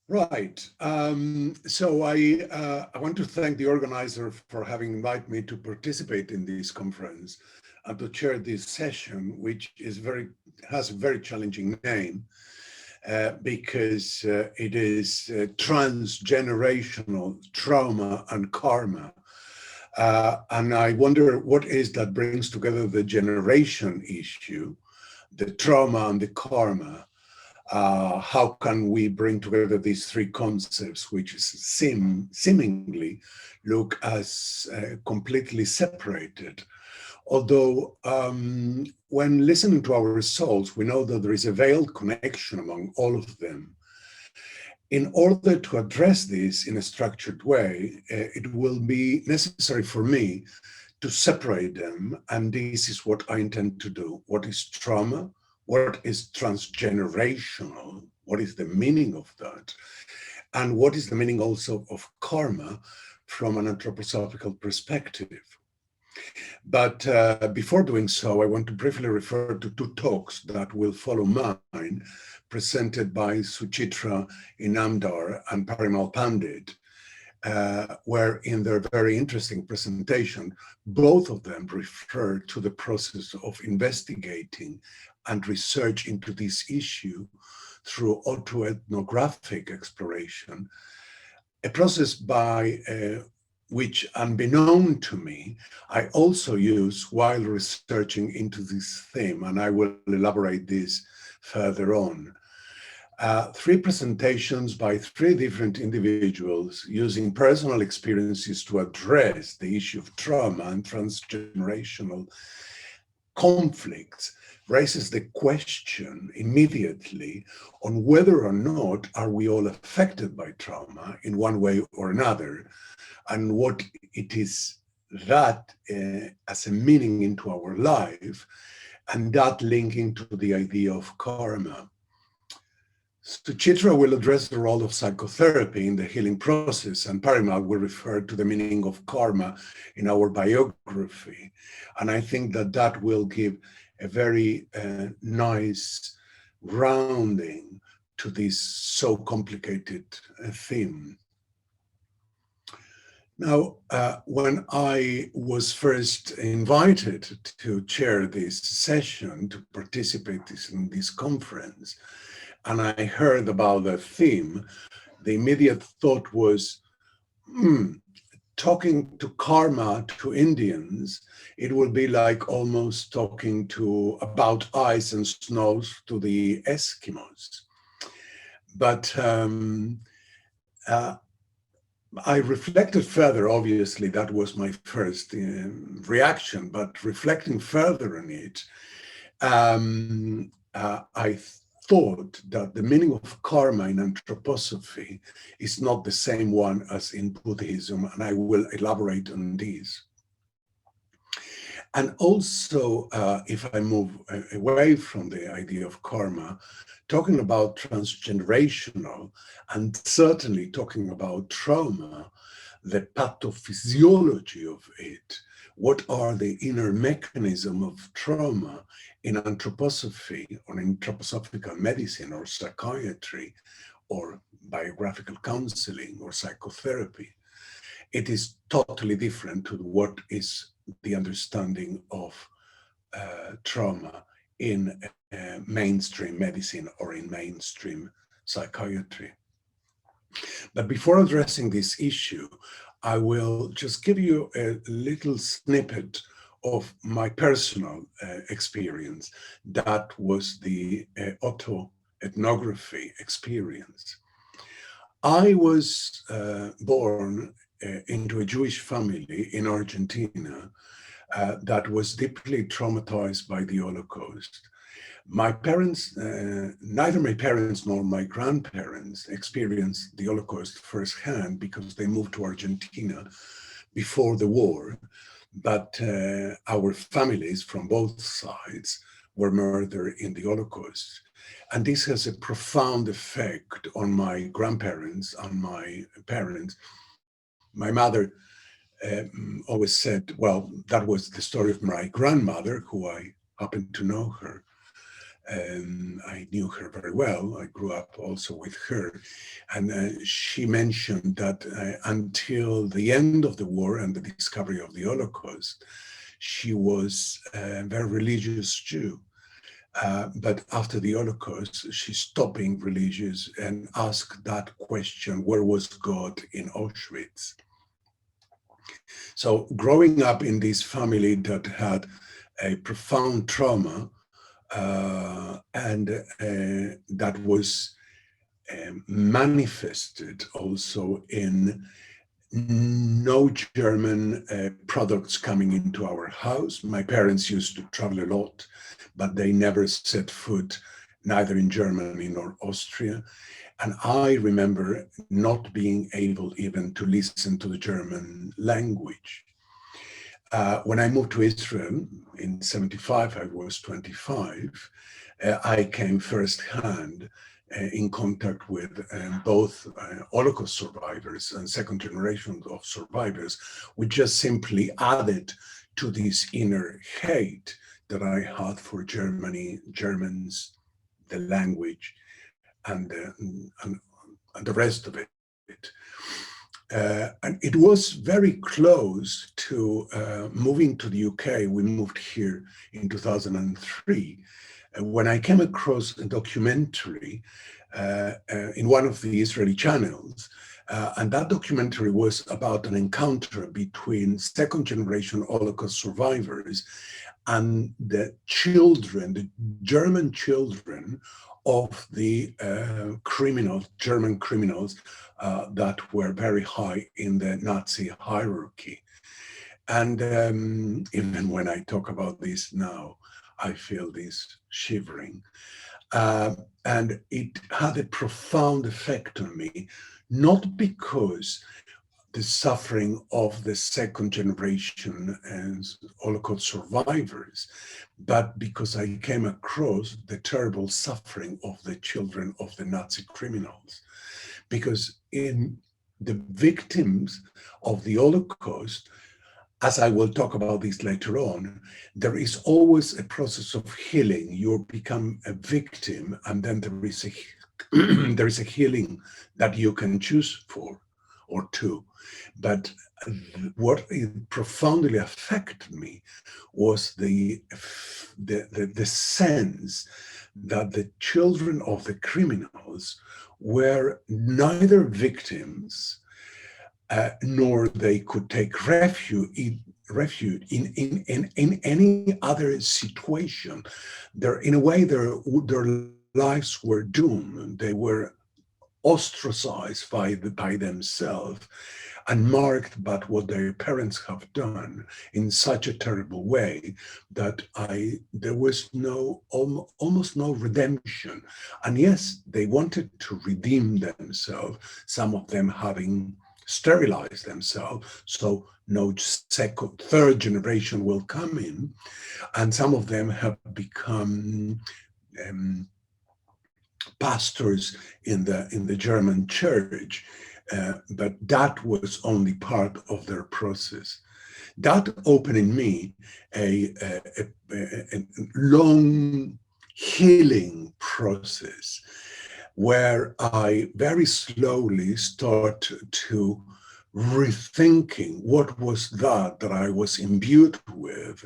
Right. So I want to thank the organizer for having invited me to participate in this conference and to chair this session, which has a very challenging name because it is transgenerational trauma and karma. And I wonder what is that brings together the generation issue, the trauma and the karma. How can we bring together these three concepts, which seemingly look as completely separated? Although, when listening to our results, we know that there is a veiled connection among all of them. In order to address this in a structured way, it will be necessary for me to separate them, and this is what I intend to do. What is trauma? What is transgenerational? What is the meaning of that? And what is the meaning also of karma from an anthroposophical perspective? But before doing so, I want to briefly refer to two talks that will follow mine, presented by Suchitra Inamdar and Parimal Pandit, where in their very interesting presentation, both of them refer to the process of investigating and research into this issue through autoethnographic exploration, a process by which, unbeknown to me, I also use while researching into this theme, and I will elaborate this further on. Three presentations by three different individuals using personal experiences to address the issue of trauma and transgenerational conflicts raises the question immediately on whether or not are we all affected by trauma in one way or another, and what it is that as a meaning into our life, and that linking to the idea of karma. Suchitra will address the role of psychotherapy in the healing process, and Parimal will refer to the meaning of karma in our biography. And I think that that will give a very nice rounding to this so complicated theme. Now, when I was first invited to chair this session, to participate in this conference, and I heard about the theme, the immediate thought was, talking to karma to Indians, it will be like almost talking to about ice and snows to the Eskimos. But I reflected further, obviously, that was my first reaction, but reflecting further on it, I thought that the meaning of karma in anthroposophy is not the same one as in Buddhism, and I will elaborate on this. And also, if I move away from the idea of karma, talking about transgenerational and certainly talking about trauma, the pathophysiology of it, what are the inner mechanisms of trauma in anthroposophy or in anthroposophical medicine or psychiatry or biographical counseling or psychotherapy. It is totally different to what is the understanding of trauma in mainstream medicine or in mainstream psychiatry. But before addressing this issue, I will just give you a little snippet of my personal experience. That was the autoethnography experience. I was born into a Jewish family in Argentina that was deeply traumatized by the Holocaust. My parents, neither my parents nor my grandparents experienced the Holocaust firsthand because they moved to Argentina before the war, but our families from both sides were murdered in the Holocaust. And this has a profound effect on my grandparents, on my parents. My mother always said, well, that was the story of my grandmother, who I happen to know her. I knew her very well. I grew up also with her. And she mentioned that until the end of the war and the discovery of the Holocaust, she was a very religious Jew. But after the Holocaust, she stopped being religious and asked that question, where was God in Auschwitz? So growing up in this family that had a profound trauma, and that was manifested also in no German products coming into our house. My parents used to travel a lot, but they never set foot neither in Germany nor Austria. And I remember not being able even to listen to the German language. When I moved to Israel in '75, I was 25, I came firsthand in contact with both Holocaust survivors and second generation of survivors, which just simply added to this inner hate that I had for Germany, Germans, the language, and the rest of it. And it was very close to moving to the UK. We moved here in 2003. When I came across a documentary in one of the Israeli channels, and that documentary was about an encounter between second generation Holocaust survivors and the children, the German children of the German criminals that were very high in the Nazi hierarchy. And even when I talk about this now, I feel this shivering. And it had a profound effect on me, not because the suffering of the second generation and Holocaust survivors, but because I came across the terrible suffering of the children of the Nazi criminals. Because in the victims of the Holocaust, as I will talk about this later on, there is always a process of healing. You become a victim, and then there is a healing that you can choose for or to. But what profoundly affected me was the sense that the children of the criminals were neither victims nor they could take refuge in any other situation. In a way, their lives were doomed. They were ostracized by themselves and marked by what their parents have done in such a terrible way that there was almost no redemption. And yes, they wanted to redeem themselves, some of them having sterilized themselves, so no second, third generation will come in, and some of them have become pastors in the German church, but that was only part of their process. That opened in me a long healing process where I very slowly start to rethinking what was that I was imbued with.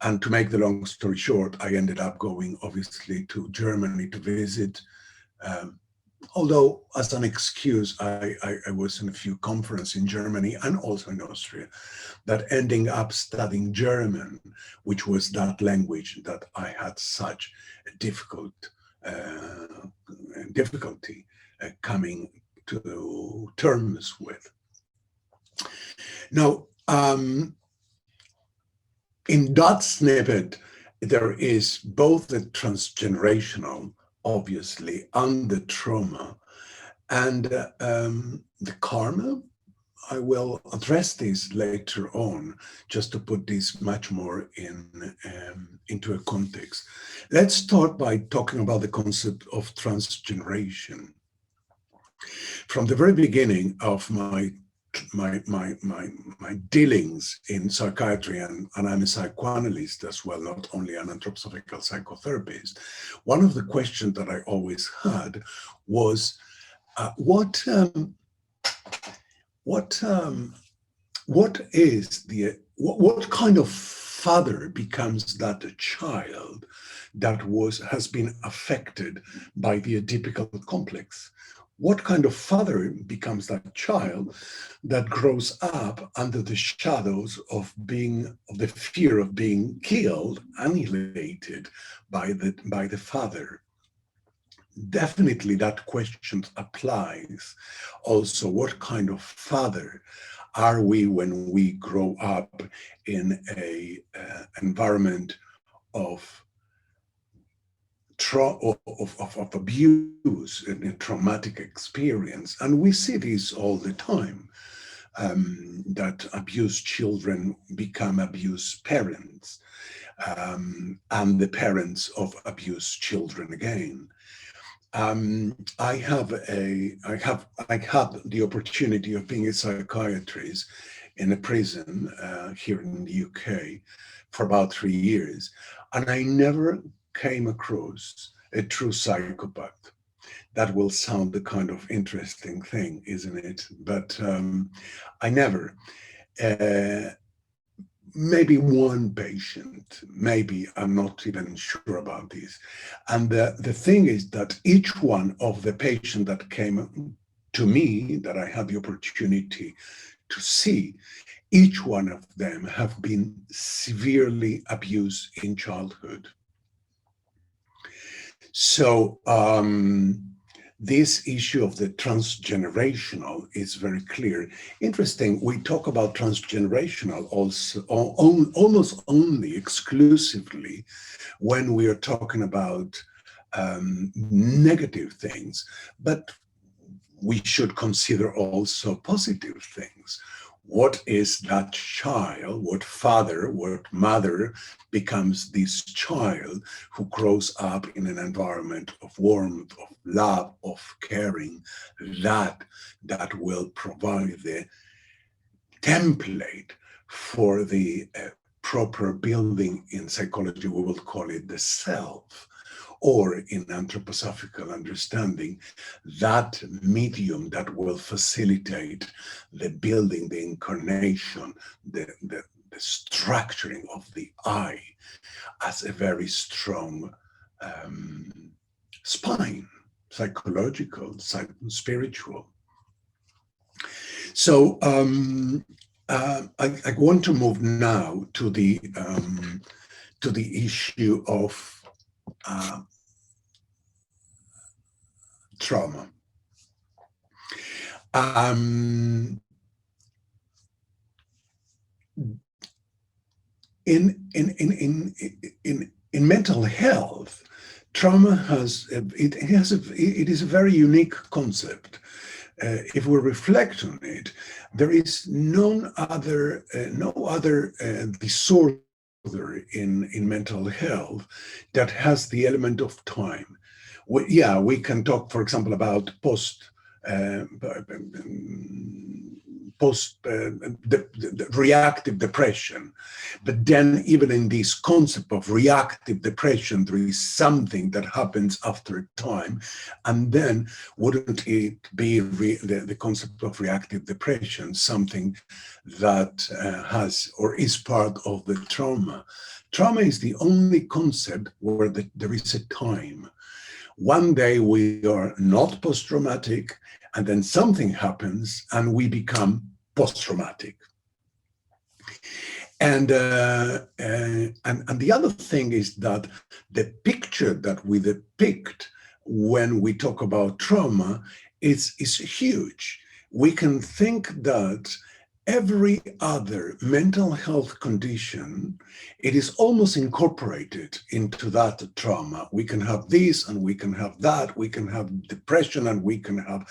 And to make the long story short, I ended up going obviously to Germany to visit. Although as an excuse, I was in a few conferences in Germany and also in Austria, that ending up studying German, which was that language that I had such a difficulty coming to terms with. Now, in that snippet, there is both the transgenerational, obviously, and the trauma, and the karma. I will address this later on, just to put this much more into a context. Let's start by talking about the concept of transgeneration. From the very beginning of my my dealings in psychiatry, and I'm a psychoanalyst as well, not only an anthroposophical psychotherapist, one of the questions that I always had was what kind of father becomes that child that has been affected by the Oedipal complex? What kind of father becomes that child that grows up under the shadows of the fear of being killed, annihilated by the father? Definitely that question applies. Also, what kind of father are we when we grow up in a environment of abuse and a traumatic experience? And we see this all the time, that abused children become abused parents, and the parents of abused children again. I had the opportunity of being a psychiatrist in a prison here in the UK for about 3 years, and I never came across a true psychopath. That will sound the kind of interesting thing, isn't it? But I never. Maybe one patient, maybe, I'm not even sure about this. And the thing is that each one of the patients that came to me, that I had the opportunity to see, each one of them have been severely abused in childhood. So this issue of the transgenerational is very clear. Interesting, we talk about transgenerational also almost only exclusively when we are talking about negative things, but we should consider also positive things. What is that child? What father, what mother becomes this child who grows up in an environment of warmth, of love, of caring, that will provide the template for the proper building? In psychology, we will call it the self, or in anthroposophical understanding, that medium that will facilitate the building, the incarnation, the structuring of the I as a very strong spine, psychological, spiritual. So I want to move now to the issue of trauma. In mental health, trauma it is a very unique concept. If we reflect on it, there is no other disorder in mental health that has the element of time. We can talk, for example, about the reactive depression, but then even in this concept of reactive depression, there is something that happens after time, and then wouldn't it be the concept of reactive depression something that has or is part of the trauma? Trauma is the only concept where there is a time. One day we are not post-traumatic, and then something happens and we become post-traumatic. And the other thing is that the picture that we depict when we talk about trauma is huge. We can think that every other mental health condition, it is almost incorporated into that trauma. We can have this and we can have that. We can have depression and we can have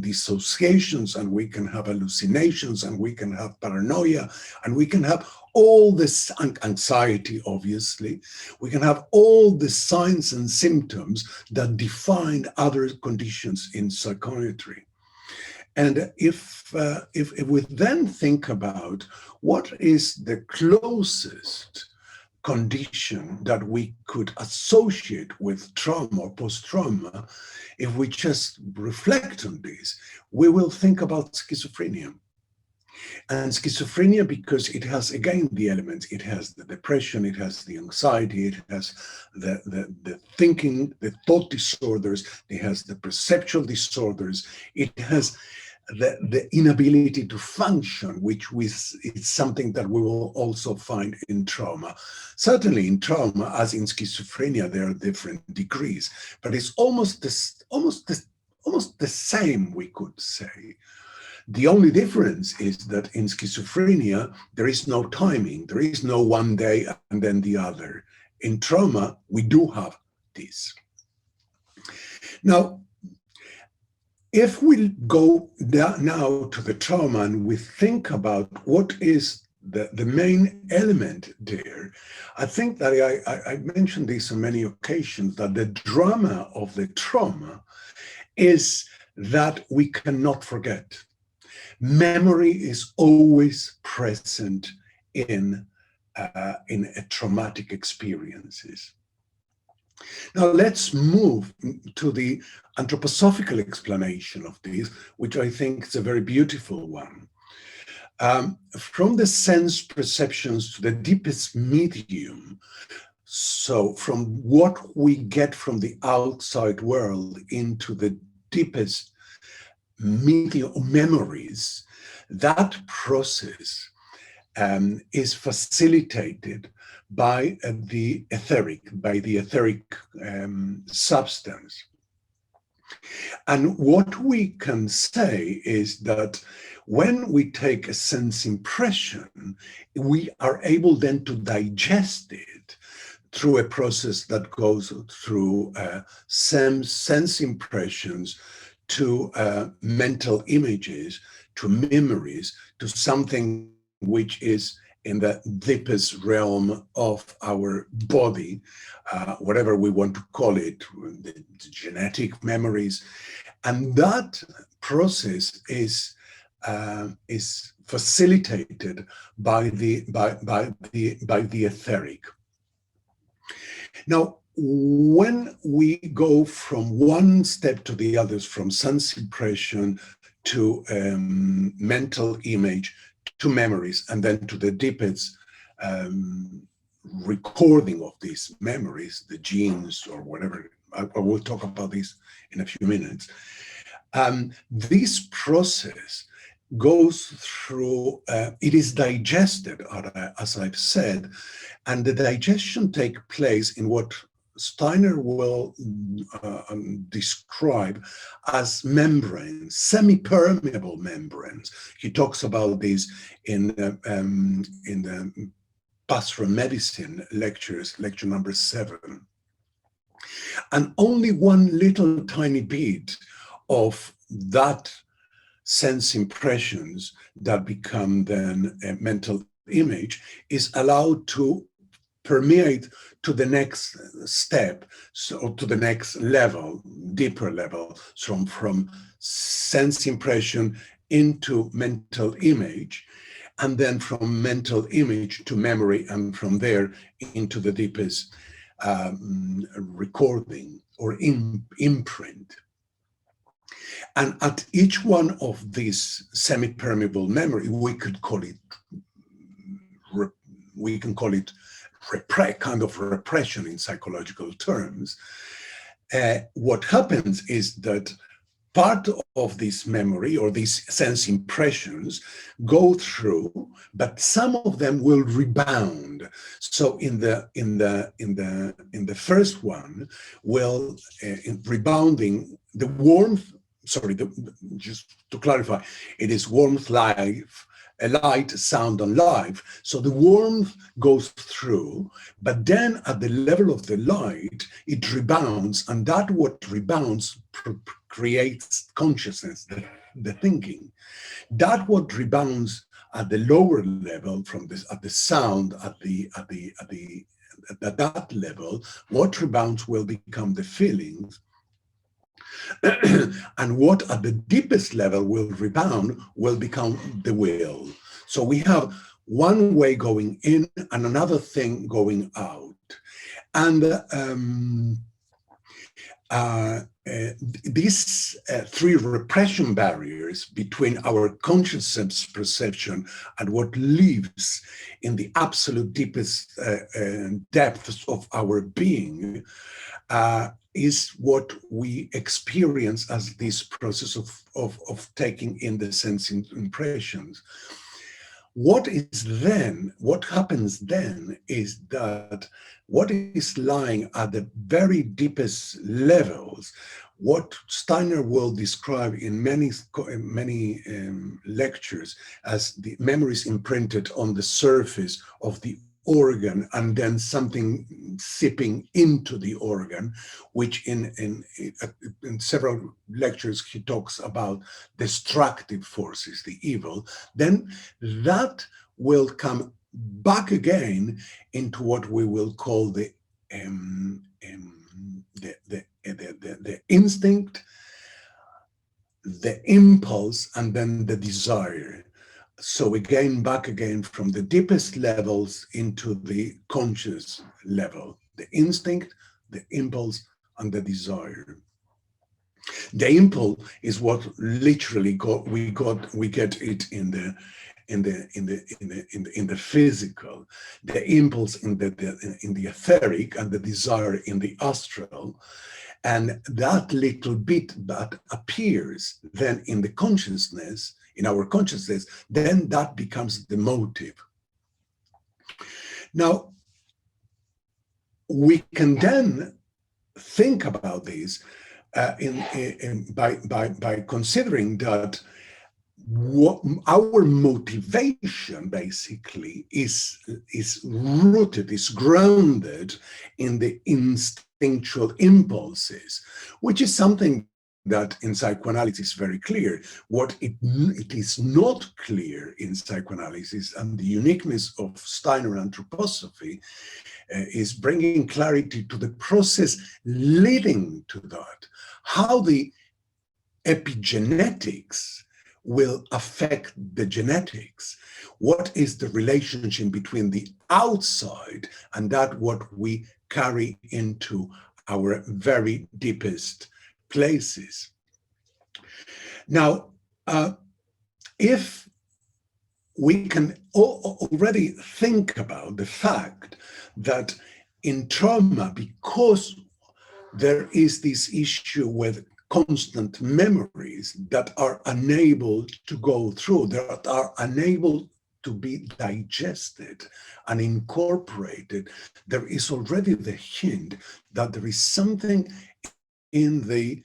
dissociations and we can have hallucinations and we can have paranoia and we can have all this anxiety, obviously. We can have all the signs and symptoms that define other conditions in psychiatry. And if we then think about what is the closest condition that we could associate with trauma or post-trauma, if we just reflect on this, we will think about schizophrenia. And schizophrenia, because it has, again, the elements, it has the depression, it has the anxiety, it has the thinking, the thought disorders, it has the perceptual disorders, it has the inability to function, which is something that we will also find in trauma. Certainly in trauma, as in schizophrenia, there are different degrees, but it's almost the same, we could say. The only difference is that in schizophrenia, there is no timing. There is no one day and then the other. In trauma, we do have this. Now, if we go now to the trauma and we think about what is the main element there, I think that I mentioned this on many occasions, that the drama of the trauma is that we cannot forget. Memory is always present in a traumatic experiences. Now let's move to the anthroposophical explanation of this, which I think is a very beautiful one. From the sense perceptions to the deepest medium, so from what we get from the outside world into the deepest medium memories, that process is facilitated by the etheric substance. And what we can say is that when we take a sense impression, we are able then to digest it through a process that goes through sense impressions to mental images, to memories, to something which is in the deepest realm of our body, whatever we want to call it, the genetic memories. And that process is facilitated by the etheric. Now, when we go from one step to the others, from sense impression to mental image, to memories, and then to the deepest recording of these memories, the genes or whatever, I will talk about this in a few minutes. This process goes through, it is digested, as I've said, and the digestion takes place in what Steiner will describe as membranes, semi-permeable membranes. He talks about this in the pastoral medicine lectures, lecture number 7. And only one little tiny bit of that sense impressions that become then a mental image is allowed to permeate to the next step, so to the next level, deeper level, from sense impression into mental image, and then from mental image to memory, and from there into the deepest recording or imprint. And at each one of these semi-permeable memory, we can call it kind of repression in psychological terms. What happens is that part of this memory or these sense impressions go through, but some of them will rebound. So in the first one, will rebounding the warmth. Sorry, just to clarify, it is warmth, light, sound, and life. So the warmth goes through, but then at the level of the light, it rebounds, and that what rebounds creates consciousness, the thinking. That what rebounds at the lower level, from this at the sound, at that level, what rebounds will become the feelings. And what at the deepest level will rebound will become the will. So we have one way going in and another thing going out. And these three repression barriers between our consciousness perception and what lives in the absolute deepest depths of our being is what we experience as this process of taking in the sensing impressions. What happens then is that what is lying at the very deepest levels, what Steiner will describe in many lectures as the memories imprinted on the surface of the organ and then something seeping into the organ, which in several lectures he talks about destructive forces, the evil, then that will come back again into what we will call the instinct, the impulse, and then the desire. So again, back again from the deepest levels into the conscious level, the instinct, the impulse, and the desire. The impulse is what literally we get it in the physical, the impulse in the etheric, and the desire in the astral. And that little bit that appears then in the consciousness, in our consciousness, then that becomes the motive. Now, we can then think about this by considering that what our motivation basically is rooted, is grounded in the instinctual impulses, which is something that in psychoanalysis is very clear. What it is not clear in psychoanalysis, and the uniqueness of Steiner anthroposophy is bringing clarity to the process leading to that, how the epigenetics will affect the genetics. What is the relationship between the outside and that what we carry into our very deepest places? Now, if we can already think about the fact that in trauma, because there is this issue with constant memories that are unable to go through, that are unable to be digested and incorporated, there is already the hint that there is something in these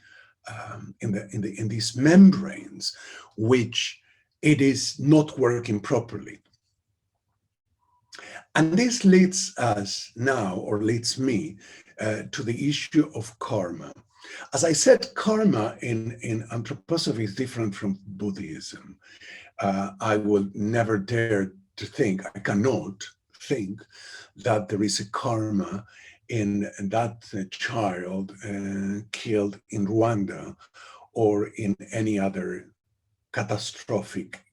membranes which it is not working properly. And this leads us now, or leads me, to the issue of karma. As I said, karma in anthroposophy is different from Buddhism. I will never dare to think, I cannot think that there is a karma in that child killed in Rwanda or in any other catastrophic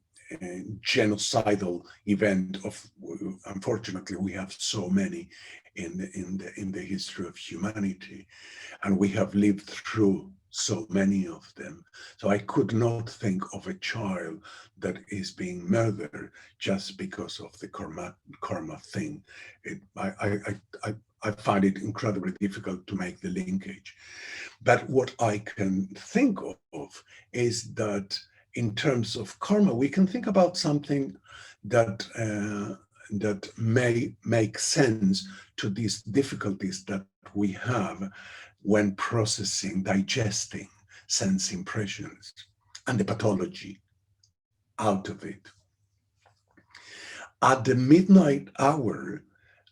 genocidal event of, unfortunately, we have so many in the history of humanity, and we have lived through so many of them. So I could not think of a child that is being murdered just because of the karma thing. I find it incredibly difficult to make the linkage. But what I can think of is that in terms of karma, we can think about something that that may make sense to these difficulties that we have when processing, digesting sense impressions and the pathology out of it. At the midnight hour,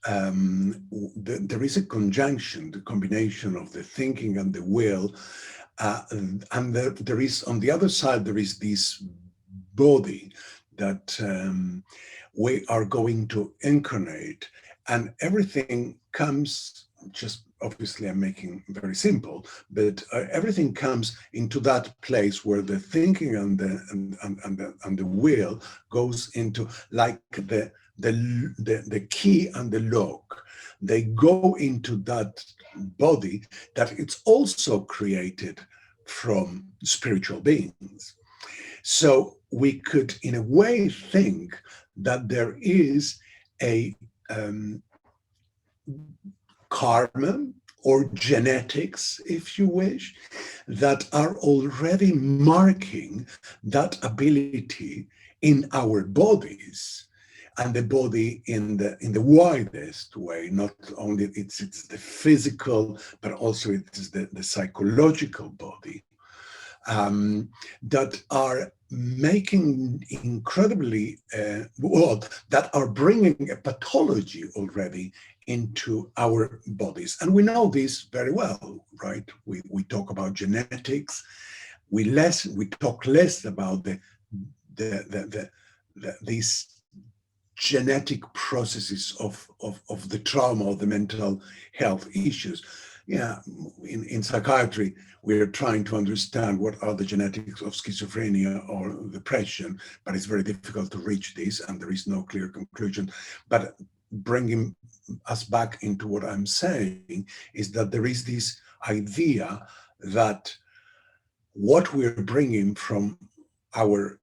there is a conjunction, the combination of the thinking and the will, and there is, on the other side, there is this body that we are going to incarnate, and everything comes just obviously I'm making very simple, but everything comes into that place where the thinking and the will goes into like the key and the lock. They go into that body that it's also created from spiritual beings. So we could, in a way, think that there is a karma or genetics, if you wish, that are already marking that ability in our bodies, and the body in the widest way. Not only it's the physical, but also it's the psychological body, that are making incredibly, well, that are bringing a pathology already into our bodies. And we know this very well, right? We talk about genetics. We talk less about these genetic processes of the trauma, of the mental health issues. Yeah, in psychiatry, we're trying to understand what are the genetics of schizophrenia or depression, but it's very difficult to reach this, and there is no clear conclusion. But bringing us back into what I'm saying is that there is this idea that what we're bringing from our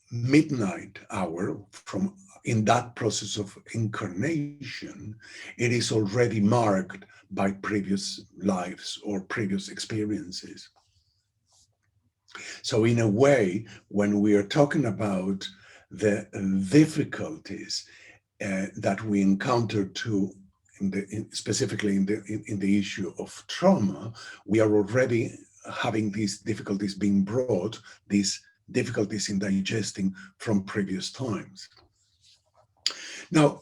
midnight hour, from in that process of incarnation, it is already marked by previous lives or previous experiences. So in a way, when we are talking about the difficulties that we encounter specifically in the issue of trauma, we are already having these difficulties being brought, these difficulties in digesting from previous times. Now,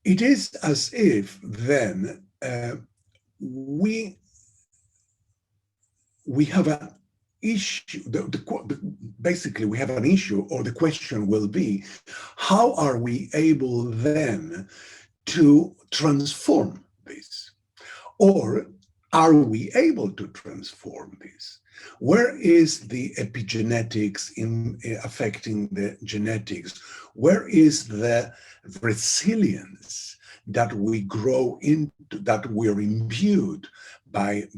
it is as if then we have an issue. Basically, we have an issue, or the question will be, how are we able then to transform this? Or are we able to transform this? Where is the epigenetics in affecting the genetics? Where is the resilience that we grow into, that we're imbued by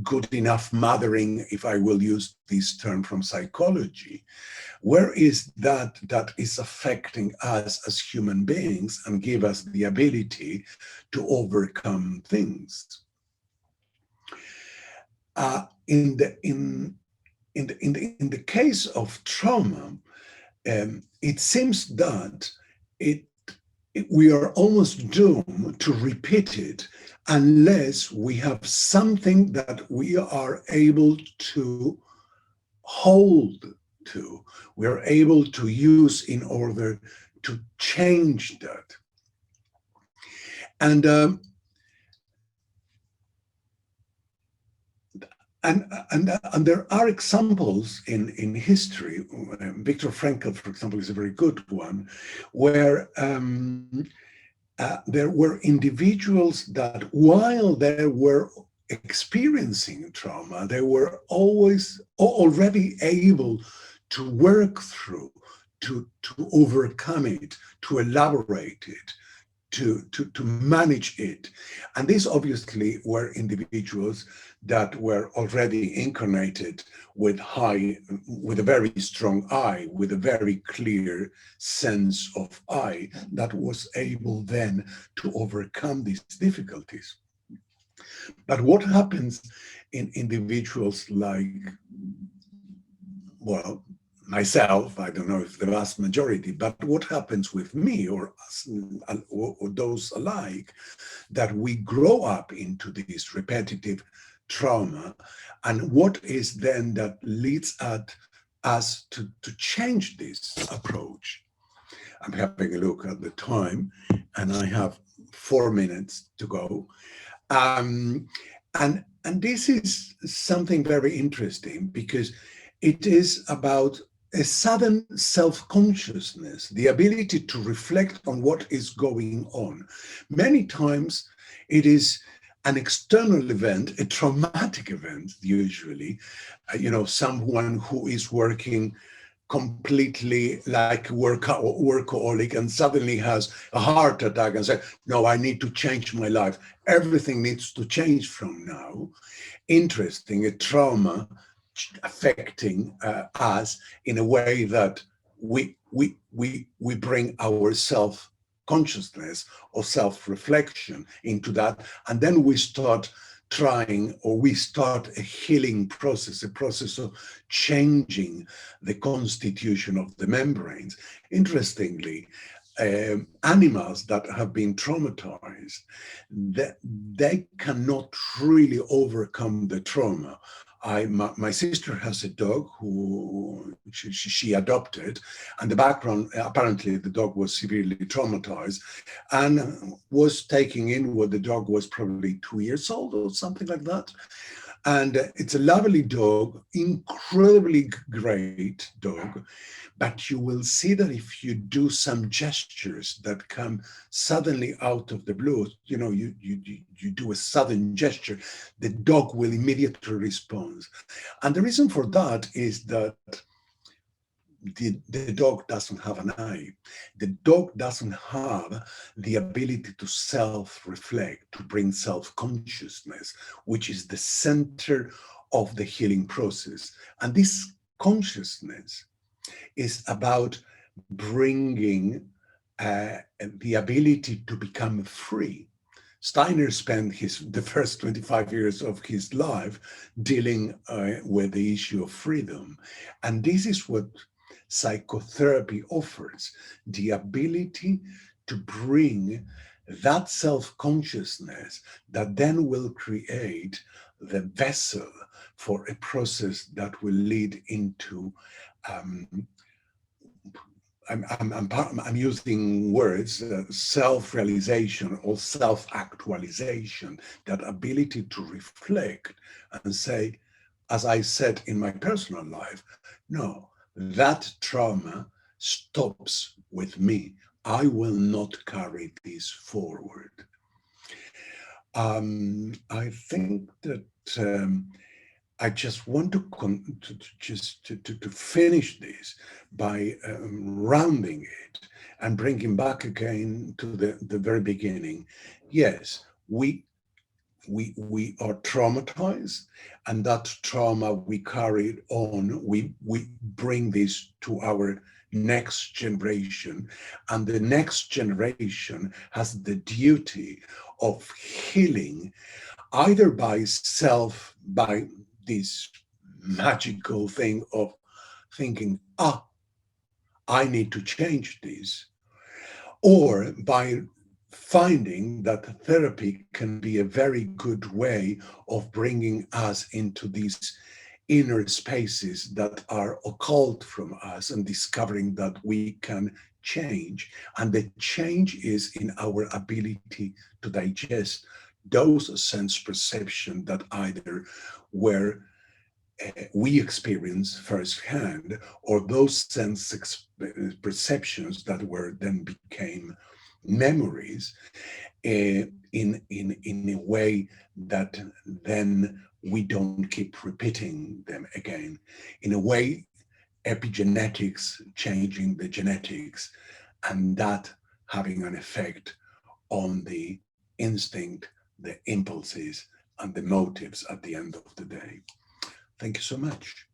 good enough mothering, if I will use this term from psychology? Where is that is affecting us as human beings and give us the ability to overcome things? In the case of trauma, it seems that we are almost doomed to repeat it unless we have something that we are able to hold to, we are able to use in order to change that. And there are examples in history. Viktor Frankl, for example, is a very good one, where there were individuals that, while they were experiencing trauma, they were always already able to work through, to overcome it, to elaborate it, to manage it. And these obviously were individuals that were already incarnated with a very strong I, with a very clear sense of I, that was able then to overcome these difficulties. But what happens in individuals like, well, myself, I don't know if the vast majority, but what happens with me or us, or those alike, that we grow up into this repetitive trauma, and what is then that leads us to change this approach? I'm having a look at the time, and I have 4 minutes to go. And And this is something very interesting because it is about a sudden self-consciousness, the ability to reflect on what is going on. Many times it is an external event, a traumatic event, usually, someone who is working completely like workaholic and suddenly has a heart attack and say, no, I need to change my life. Everything needs to change from now. Interesting, a trauma affecting us in a way that we bring our self-consciousness or self-reflection into that, and then we start we start a healing process, a process of changing the constitution of the membranes. Interestingly, animals that have been traumatized, they cannot really overcome the trauma. My sister has a dog who she adopted, and the background, apparently the dog was severely traumatized and was taking in what the dog was probably 2 years old or something like that. And it's a lovely dog, incredibly great dog, but you will see that if you do some gestures that come suddenly out of the blue, you do a sudden gesture, the dog will immediately respond. And the reason for that is that the dog doesn't have an eye. The dog doesn't have the ability to self-reflect, to bring self-consciousness, which is the center of the healing process. And this consciousness is about bringing the ability to become free. Steiner spent the first 25 years of his life dealing with the issue of freedom. And this is what psychotherapy offers, the ability to bring that self-consciousness that then will create the vessel for a process that will lead into I'm using words, self-realization or self-actualization, that ability to reflect and say, as I said in my personal life, no, that trauma stops with me. I will not carry this forward. I think that I just want to finish this by rounding it and bringing back again to the very beginning. Yes, we are traumatized, and that trauma we carried on. We bring this to our next generation, and the next generation has the duty of healing, either by this magical thing of thinking, I need to change this, or by finding that therapy can be a very good way of bringing us into these inner spaces that are occult from us and discovering that we can change. And the change is in our ability to digest those sense perception that either were we experience firsthand, or those sense perceptions that were then became memories in a way that then we don't keep repeating them again. In a way, epigenetics changing the genetics, and that having an effect on the instinct, the impulses, and the motives at the end of the day. Thank you so much.